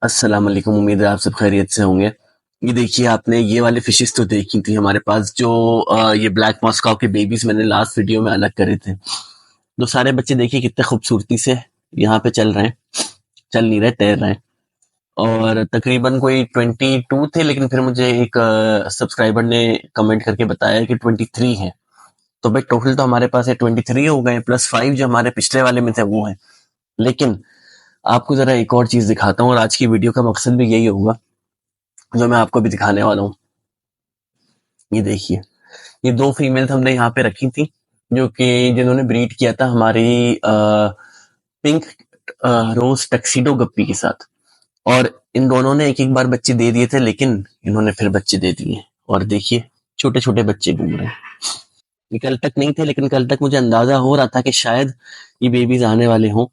अस्सलाम वालेकुम। उम्मीद है आप सब खैरियत से होंगे। ये देखिए, आपने ये वाले फिशेस तो देखी थी हमारे पास जो ये ब्लैक मस्काउ के बेबीज मैंने लास्ट वीडियो में अलग करे थे। तो सारे बच्चे देखिए कितने खूबसूरती से यहाँ पे चल रहे हैं, चल नहीं रहे, तैर रहे हैं। और तकरीबन कोई 22 थे, लेकिन फिर मुझे एक सब्सक्राइबर ने कमेंट करके बताया कि 23 है। तो भाई टोटल तो हमारे पास है 23 हो गए, प्लस 5 जो हमारे पिछले वाले में थे वो है। लेकिन आपको जरा एक और चीज दिखाता हूँ, और आज की वीडियो का मकसद भी यही होगा जो मैं आपको अभी दिखाने वाला हूँ। ये देखिए, ये दो फीमेल्स हमने यहाँ पे रखी थी, जो कि जिन्होंने ब्रीड किया था हमारी पिंक रोज टक्सीडो गप्पी के साथ। और इन दोनों ने एक एक बार बच्चे दे दिए थे, लेकिन इन्होंने फिर बच्चे दे दिए। और देखिए, छोटे छोटे बच्चे घूम रहे हैं। ये कल तक नहीं थे, लेकिन कल तक मुझे अंदाजा हो रहा था कि शायद ये बेबीज आने वाले हों।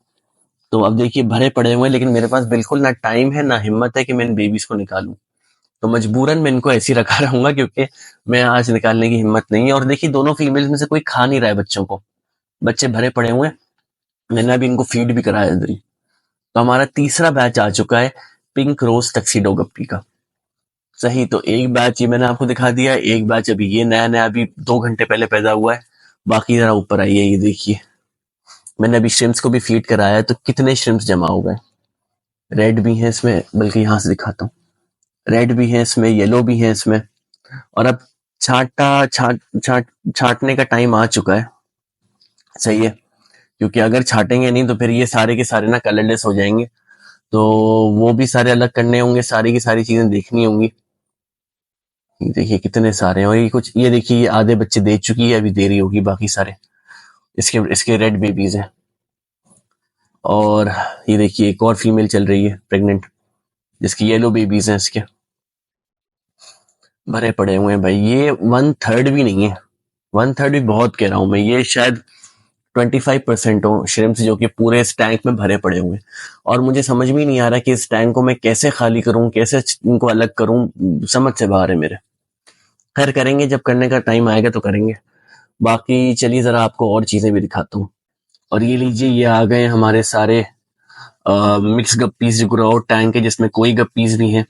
तो अब देखिए भरे पड़े हुए हैं, लेकिन मेरे पास बिल्कुल ना टाइम है ना हिम्मत है कि मैं इन बेबीज को निकालूं। तो मजबूरन मैं इनको ऐसे ही रखा रहूंगा, क्योंकि मैं आज निकालने की हिम्मत नहीं है। और देखिए, दोनों फीमेल्स में से कोई खा नहीं रहा है बच्चों को। बच्चे भरे पड़े हुए हैं। मैंने अभी इनको फीड भी कराया इधर ही। तो हमारा तीसरा बैच आ चुका है पिंक रोज टक्सीडो गप्पी का। सही, तो एक बैच ये मैंने आपको दिखा दिया है, एक बैच अभी ये नया नया अभी 2 घंटे पहले पैदा हुआ है। बाकी जरा ऊपर आइए, ये देखिए, मैंने अभी श्रिम्स को भी फीड कराया है, तो कितने श्रिम्स जमा हो गए। रेड भी है इसमें, बल्कि यहां से दिखाता हूँ। रेड भी है इसमें, येलो भी है इसमें। और अब छांटा छाट छाट छांटने का टाइम आ चुका है। सही है, क्योंकि अगर छाटेंगे नहीं तो फिर ये सारे के सारे ना कलरलेस हो जाएंगे। तो वो भी सारे अलग करने होंगे, सारी की सारी चीजें देखनी होंगी। ये देखिए कितने सारे हैं, और ये कुछ, ये देखिए, ये आधे बच्चे दे चुकी है, अभी दे रही होगी बाकी सारे। इसके इसके रेड बेबीज हैं। और ये देखिए, एक और फीमेल चल रही है प्रेग्नेंट, जिसकी येलो बेबीज हैं इसके। भरे पड़े हुए हैं भाई, ये 1/3 भी नहीं है। 1/3 भी बहुत कह रहा हूं मैं, ये शायद 25% हो श्रिम्प्स जो कि पूरे इस टैंक में भरे पड़े हुए हैं। और मुझे समझ में नहीं आ रहा कि इस टैंक को मैं कैसे खाली करूं, कैसे इनको अलग करूं, समझ से बाहर है मेरे। खैर, करेंगे, जब करने का टाइम आएगा तो करेंगे। बाकी चलिए जरा आपको और चीजें भी दिखाता हूँ। और ये लीजिए, ये आ गए हमारे सारे मिक्स गप्पीज जो ग्रो टैंक है, जिसमें कोई गप्पीज नहीं है।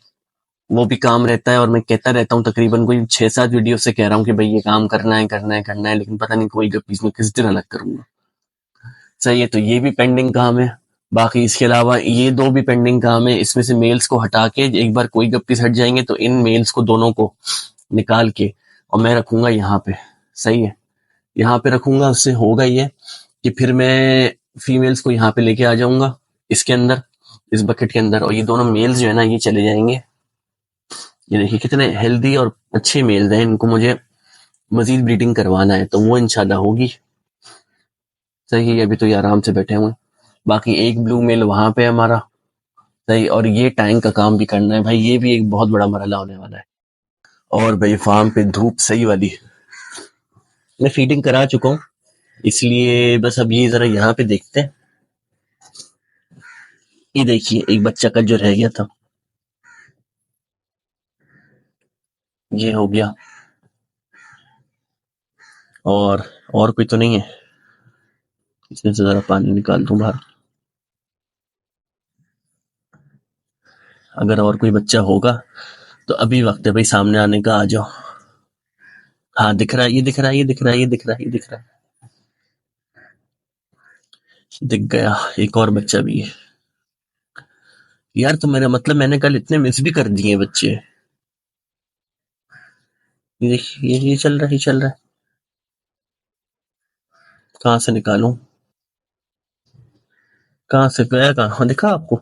वो भी काम रहता है, और मैं कहता रहता हूँ, तकरीबन कोई 6-7 वीडियो से कह रहा हूँ कि भाई ये काम करना है, करना है, करना है, लेकिन पता नहीं कोई गप्पीज में किस दिन अलग करूंगा। सही है, तो ये भी पेंडिंग काम है। बाकी इसके अलावा ये दो भी पेंडिंग काम है। इसमें से मेल्स को हटा के एक बार कोई गप्पीज हट जाएंगे तो इन मेल्स को दोनों को निकाल के और मैं रखूंगा यहाँ पे। सही है, यहाँ पे रखूंगा। उससे होगा ये कि फिर मैं फीमेल्स को यहाँ पे लेके आ जाऊंगा, इसके अंदर, इस बकेट के अंदर। और ये दोनों मेल्स जो है ना, ये चले जाएंगे। ये देखिए कितने हेल्दी और अच्छे मेल्स हैं, इनको मुझे मजीद ब्रीडिंग करवाना है, तो वो इंशाल्लाह होगी। सही है, अभी तो ये आराम से बैठे हुए हैं। बाकी एक ब्लू मेल वहां पे है हमारा। सही, और ये टैंक का काम भी करना है भाई, ये भी एक बहुत बड़ा मरहला होने वाला है। और भाई फार्म पे धूप सही वाली, मैं फीडिंग करा चुका हूँ, इसलिए बस अब ये जरा यहाँ पे देखते हैं। ये देखिए, एक बच्चा कल जो रह गया था, ये हो गया। और कोई तो नहीं है, इसमें से जरा पानी निकाल दूं बाहर। अगर और कोई बच्चा होगा तो अभी वक्त है भाई, सामने आने का, आ जाओ। हाँ, दिख रहा है, ये दिख रहा है, ये दिख रहा है, ये दिख रहा है, ये दिख रहा है, दिख गया। एक और बच्चा भी है। यार, तो मेरा मतलब, मैंने कल इतने मिस भी कर दिए बच्चे। ये देखिए, ये चल रहा है, ये चल रहा है। कहाँ से निकालूं, कहाँ से गया, कहाँ दिखा आपको?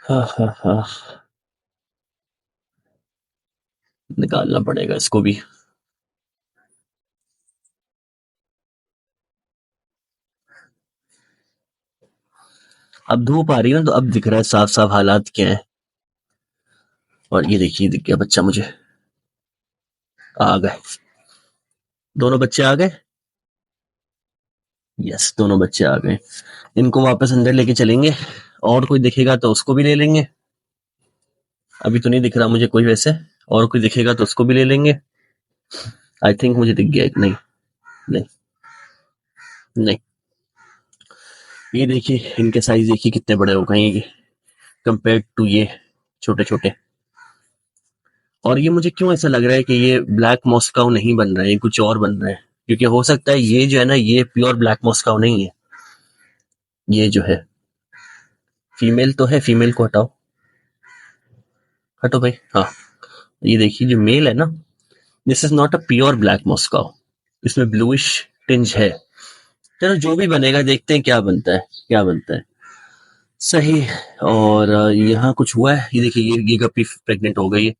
हाँ हाँ हाँ, निकालना पड़ेगा इसको भी। अब धूप आ रही है ना, तो अब दिख रहा है साफ साफ हालात क्या है। और ये देखिए, दिख गया बच्चा मुझे। आ गए, दोनों बच्चे आ गए। यस, दोनों बच्चे आ गए। इनको वापस अंदर लेके चलेंगे, और कोई दिखेगा तो उसको भी ले लेंगे। अभी तो नहीं दिख रहा मुझे कोई वैसे, और कोई दिखेगा तो उसको भी ले लेंगे। आई थिंक मुझे दिख गया एक, नहीं, नहीं, नहीं, ये देखिए इनके साइज देखिए कितने बड़े हो गए हैं ये कंपेयर टू ये छोटे छोटे। और ये मुझे क्यों ऐसा लग रहा है कि ये ब्लैक मॉस्काउ नहीं बन रहा है, ये कुछ और बन रहा है, क्योंकि हो सकता है ये जो है ना ये प्योर ब्लैक मॉस्काउ नहीं है। ये जो है फीमेल तो है, फीमेल को हटाओ, हटो भाई, हाँ। ये देखिए जो मेल है ना, this is not a pure black मॉस्काउ, इसमें ब्लूइश टिंज है। चलो जो भी बनेगा देखते हैं क्या बनता है, क्या बनता है। सही। और यहाँ कुछ हुआ है, ये देखिए ये गप्पी प्रेग्नेंट हो गई है,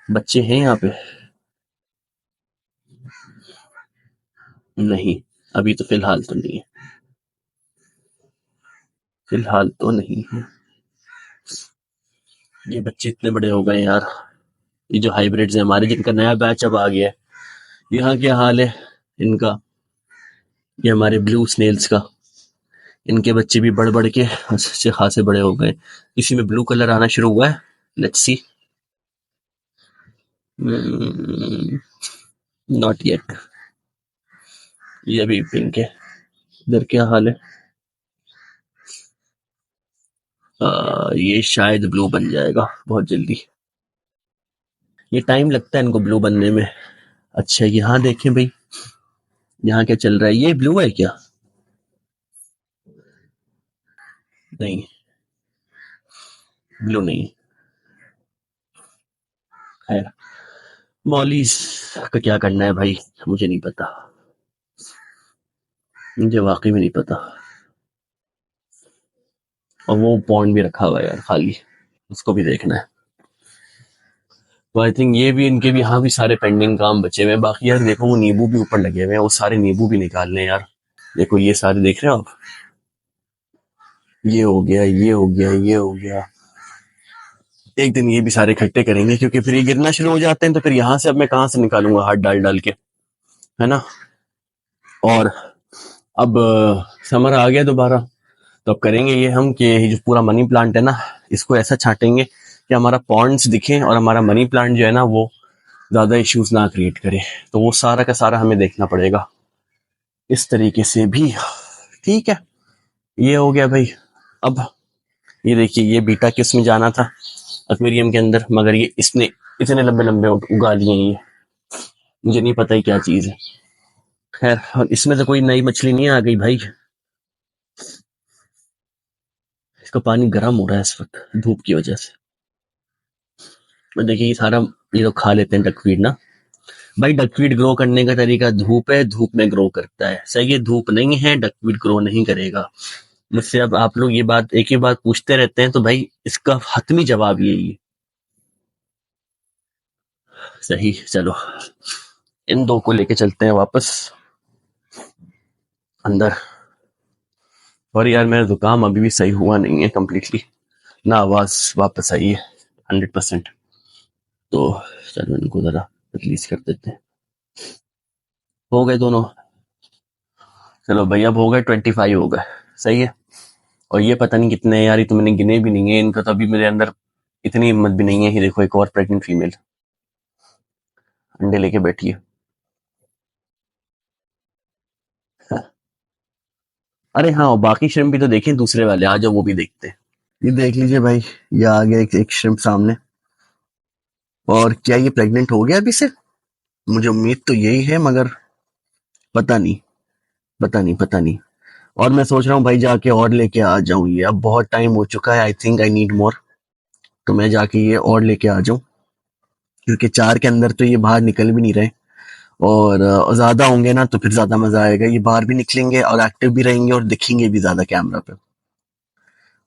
बच्चे हैं यहाँ पे। नहीं, अभी तो फिलहाल तो नहीं है, फिलहाल तो नहीं है। ये बच्चे इतने बड़े हो गए यार, ये जो हाइब्रिड्स हैं हमारे जिनका नया बैच अब आ गया है, यहाँ क्या हाल है इनका। ये हमारे ब्लू स्नेल्स का, इनके बच्चे भी बढ़ बढ़ के अच्छे खासे बड़े हो गए। इसी में ब्लू कलर आना शुरू हुआ है, लेट्स सी। नॉट येट, ये अभी पिंक है। इधर क्या हाल है, ये शायद ब्लू बन जाएगा बहुत जल्दी, ये टाइम लगता है इनको ब्लू बनने में। अच्छा यहाँ देखें भाई, यहाँ क्या चल रहा है, ये ब्लू है क्या? नहीं, ब्लू नहीं। खैर, मॉलीज का क्या करना है भाई, मुझे नहीं पता, मुझे वाकई में नहीं पता। और वो पॉन्ड भी रखा हुआ है यार खाली, उसको भी देखना है। तो आई थिंक ये भी, इनके भी यहाँ भी सारे पेंडिंग काम बचे हुए हैं। बाकी यार देखो वो नींबू भी ऊपर लगे हुए हैं, वो सारे नींबू भी निकालने हैं यार। देखो ये सारे देख रहे हो आप, ये हो गया, ये हो गया, ये हो गया। एक दिन ये भी सारे इकट्ठे करेंगे, क्योंकि फिर ये गिरना शुरू हो जाते हैं तो फिर यहाँ से अब मैं कहाँ से निकालूंगा हाथ डाल डाल के, है ना। और अब समर आ गया दोबारा, तो अब करेंगे ये हम कि ये जो पूरा मनी प्लांट है ना, इसको ऐसा छांटेंगे कि हमारा पॉन्ड्स दिखे और हमारा मनी प्लांट जो है ना वो ज्यादा इश्यूज ना क्रिएट करे। तो वो सारा का सारा हमें देखना पड़ेगा इस तरीके से भी। ठीक है, ये हो गया भाई। अब ये देखिए ये बीटा किस में जाना था एक्वेरियम के अंदर, मगर ये इसने इतने लंबे लंबे उगा लिए ये, मुझे नहीं पता ही क्या चीज है। खैर, और इसमें तो कोई नई मछली नहीं आ गई भाई, इसका पानी गर्म हो रहा है इस वक्त धूप की वजह से। और देखिए ये सारा ये लोग खा लेते हैं डकवीड ना। भाई डकवीड ग्रो करने का तरीका धूप है, धूप में ग्रो करता है, सही है। धूप नहीं है डकवीड ग्रो नहीं करेगा। मुझसे अब आप लोग ये बात एक ही बात पूछते रहते हैं, तो भाई इसका हतमी जवाब यही है। सही, चलो इन दो को लेके चलते हैं वापस अंदर। और यार मेरा जुकाम अभी भी सही हुआ नहीं है कम्प्लीटली, ना आवाज वापस आई है 100%। तो चलो इनको जरा रिलीज कर देते हैं। हो गए दोनों, चलो भैया अब हो गए 25 हो गए, सही है। और ये पता नहीं कितने हैं यार, ये तो मैंने गिने भी नहीं है, इनका तो अभी मेरे अंदर इतनी हिम्मत भी नहीं है। ये देखो एक और प्रेग्नेंट फीमेल अंडे लेके बैठी है। अरे हाँ, और बाकी श्रिम्प भी तो देखें दूसरे वाले, आ जाओ वो भी देखते हैं। ये देख लीजिए भाई, ये आ गया एक श्रिम्प सामने। और क्या ये प्रेग्नेंट हो गया अभी से? मुझे उम्मीद तो यही है, मगर पता नहीं, पता नहीं, पता नहीं। और मैं सोच रहा हूँ भाई जाके और लेके आ जाऊं, ये अब बहुत टाइम हो चुका है, I think I need more. तो मैं जाके ये और लेके आ जाऊं, क्योंकि 4 के अंदर तो ये बाहर निकल भी नहीं रहे। और ज्यादा होंगे ना तो फिर ज्यादा मजा आएगा, ये बाहर भी निकलेंगे और एक्टिव भी रहेंगे और दिखेंगे भी ज्यादा कैमरा पे।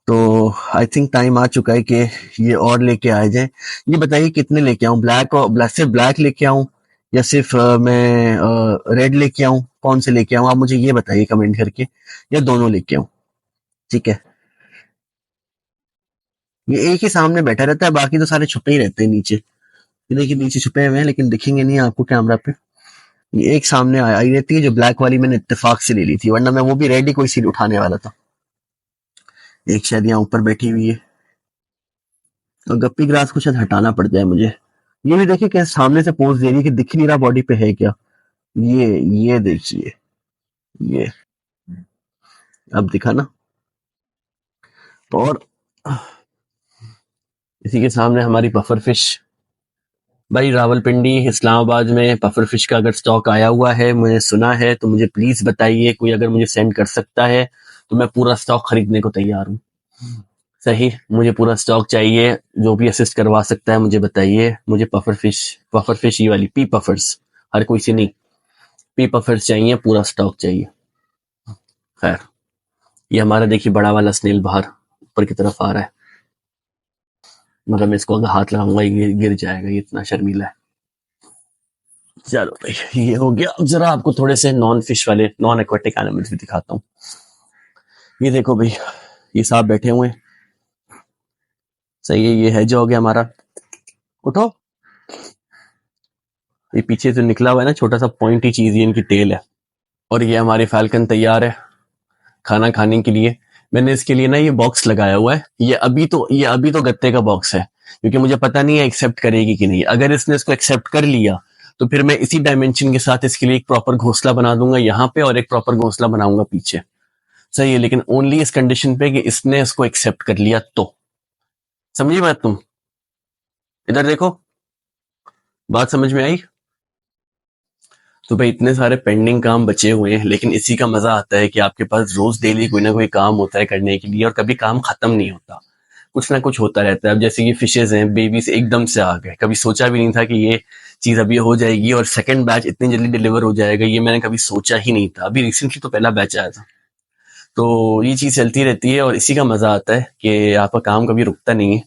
तो आई थिंक टाइम आ चुका है कि ये और लेके आए जाए। ये बताइए कितने लेके आऊं, ब्लैक और सिर्फ ब्लैक लेके आऊं, या सिर्फ मैं रेड लेके आऊं, कौन से लेके आऊं आप मुझे ये बताइए कमेंट करके, या दोनों लेके आऊं? ठीक है, ये एक ही सामने बैठा रहता है, बाकी तो सारे छुपे ही रहते हैं नीचे। ये देखिए नीचे छुपे हुए हैं लेकिन दिखेंगे नहीं आपको कैमरा पे। ये एक सामने आई रहती है, जो ब्लैक वाली मैंने इत्तेफाक से ले ली थी, वरना मैं वो भी रेड ही कोई सीट उठाने वाला था। एक शायद यहाँ ऊपर बैठी हुई है, और गप्पी ग्रास को शायद हटाना पड़ जाए मुझे। ये भी देखिए कैसे सामने से पोज दे रही है कि दिख नहीं रहा बॉडी पे है क्या। ये देखिए, ये अब दिखा ना। और इसी के सामने हमारी पफर फिश। भाई रावलपिंडी इस्लामाबाद में पफर फिश का अगर स्टॉक आया हुआ है, मैंने सुना है, तो मुझे प्लीज बताइए। कोई अगर मुझे सेंड कर सकता है तो मैं पूरा स्टॉक खरीदने को तैयार हूँ। सही, मुझे पूरा स्टॉक चाहिए। जो भी असिस्ट करवा सकता है मुझे बताइए। मुझे पफर फिश ये वाली पी पफर्स, हर कोई से नहीं, पी पफर्स चाहिए, पूरा स्टॉक चाहिए। खैर, ये हमारा देखिए बड़ा वाला स्नेल बाहर ऊपर की तरफ आ रहा है, मतलब मैं इसको अगर हाथ लगाऊंगा ये गिर जाएगा, ये इतना शर्मीला है। चलो भाई ये हो गया। अब जरा आपको थोड़े से नॉन फिश वाले, नॉन एक्वाटिक एनिमल्स भी दिखाता हूँ। ये देखो भाई, ये सांप बैठे हुए हैं। सही है, ये है जो हो गया हमारा। उठो। ये पीछे से निकला हुआ है ना छोटा सा पॉइंटी चीज, ये इनकी टेल है। और ये हमारी फैल्कन तैयार है खाना खाने के लिए। मैंने इसके लिए ना ये बॉक्स लगाया हुआ है। ये अभी तो गत्ते का बॉक्स है, क्योंकि मुझे पता नहीं है एक्सेप्ट करेगी कि नहीं। अगर इसने इसको एक्सेप्ट कर लिया तो फिर मैं इसी डायमेंशन के साथ इसके लिए एक प्रॉपर घोंसला बना दूंगा यहाँ पे, और एक प्रॉपर घोंसला बनाऊंगा पीछे। सही है, लेकिन ओनली इस कंडीशन पे कि इसने इसको एक्सेप्ट कर लिया तो। समझी बात तुम? इधर देखो, बात समझ में आई? तो भाई इतने सारे पेंडिंग काम बचे हुए हैं, लेकिन इसी का मजा आता है कि आपके पास रोज डेली कोई ना कोई काम होता है करने के लिए, और कभी काम खत्म नहीं होता, कुछ ना कुछ होता रहता है। अब जैसे ये फिशेज हैं, बेबीज एकदम से आ गए, कभी सोचा भी नहीं था कि ये चीज अभी हो जाएगी और सेकंड बैच इतनी जल्दी डिलीवर हो जाएगा, ये मैंने कभी सोचा ही नहीं था। अभी रिसेंटली तो पहला बैच आया था। तो ये चीज चलती रहती है और इसी का मजा आता है कि आपका काम कभी रुकता नहीं है।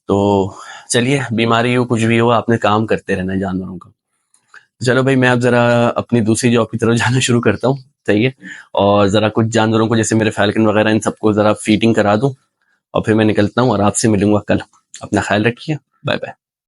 तो चलिए, बीमारी हो कुछ भी हो, आपने काम करते रहना है जानवरों का। चलो भाई, मैं अब जरा अपनी दूसरी जॉब की तरफ जाना शुरू करता हूँ। सही है, और जरा कुछ जानवरों को जैसे मेरे फैल्कन वगैरह इन सबको जरा फीडिंग करा दूं, और फिर मैं निकलता हूँ और आपसे मिलूंगा कल। अपना ख्याल रखिए, बाय बाय।